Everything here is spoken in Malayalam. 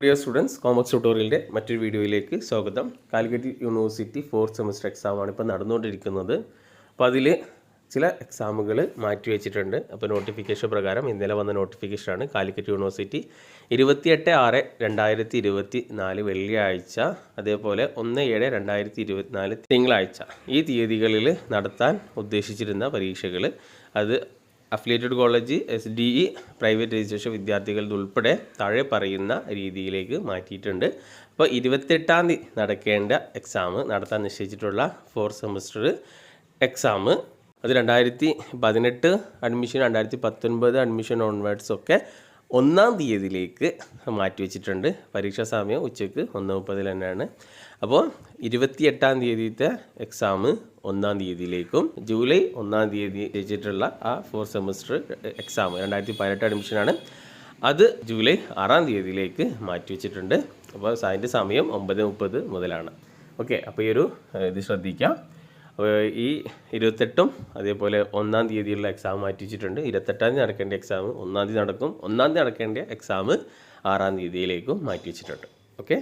പ്രിയ സ്റ്റുഡൻസ്, കോമേഴ്സ് ട്യൂട്ടോറിയലിൻ്റെ മറ്റൊരു വീഡിയോയിലേക്ക് സ്വാഗതം. കാലിക്കറ്റ് യൂണിവേഴ്സിറ്റി 4th സെമസ്റ്റർ എക്സാമാണ് ഇപ്പോൾ നടന്നുകൊണ്ടിരിക്കുന്നത്. അപ്പോൾ അതിൽ ചില എക്സാമുകൾ മാറ്റിവെച്ചിട്ടുണ്ട്. അപ്പോൾ നോട്ടിഫിക്കേഷൻ പ്രകാരം ഇന്നലെ വന്ന നോട്ടിഫിക്കേഷനാണ്. കാലിക്കറ്റ് യൂണിവേഴ്സിറ്റി 28/6/2024 വെള്ളിയാഴ്ച, അതേപോലെ 1/7/2024 തിങ്കളാഴ്ച, ഈ തീയതികളിൽ നടത്താൻ ഉദ്ദേശിച്ചിരുന്ന പരീക്ഷകൾ അത് affiliated college, SDE, private registration വിദ്യാർത്ഥികളുടെ ഉൾപ്പെടെ താഴെ പറയുന്ന രീതിയിലേക്ക് മാറ്റിയിട്ടുണ്ട്. അപ്പോൾ 28-ാം തീയതി നടക്കേണ്ട എക്സാം, നടത്താൻ നിശ്ചയിച്ചിട്ടുള്ള 4th സെമസ്റ്റർ എക്സാം, അത് 2018 അഡ്മിഷൻ, 2019 അഡ്മിഷൻ ഓൺവേർഡ്സ് ഒക്കെ 1-ാം തീയതിയിലേക്ക് മാറ്റിവെച്ചിട്ടുണ്ട്. പരീക്ഷാ സമയം ഉച്ചയ്ക്ക് 1:30 തന്നെയാണ്. അപ്പോൾ 28-ാം തീയതിത്തെ എക്സാം 1-ാം തീയതിയിലേക്കും ജൂലൈ 1-ാം തീയതി വെച്ചിട്ടുള്ള ആ 4th സെമസ്റ്റർ എക്സാം 2018 അഡ്മിഷനാണ്, അത് ജൂലൈ 6-ാം തീയതിയിലേക്ക് മാറ്റിവെച്ചിട്ടുണ്ട്. അപ്പോൾ അതിൻ്റെ സമയം 9:30 മുതലാണ്. ഓക്കെ, അപ്പോൾ ഈ ഒരു ഇത് ശ്രദ്ധിക്കാം. ഈ 28-ഉം അതേപോലെ 1-ാം തീയതിയുള്ള എക്സാം മാറ്റി വെച്ചിട്ടുണ്ട്. 28-ാം തീയതി നടക്കേണ്ട എക്സാം 1-ാം തീയതി നടക്കും. 1-ാം തീയതി നടക്കേണ്ട എക്സാം 6-ാം തീയതിയിലേക്കും മാറ്റി വെച്ചിട്ടുണ്ട്. ഓക്കെ.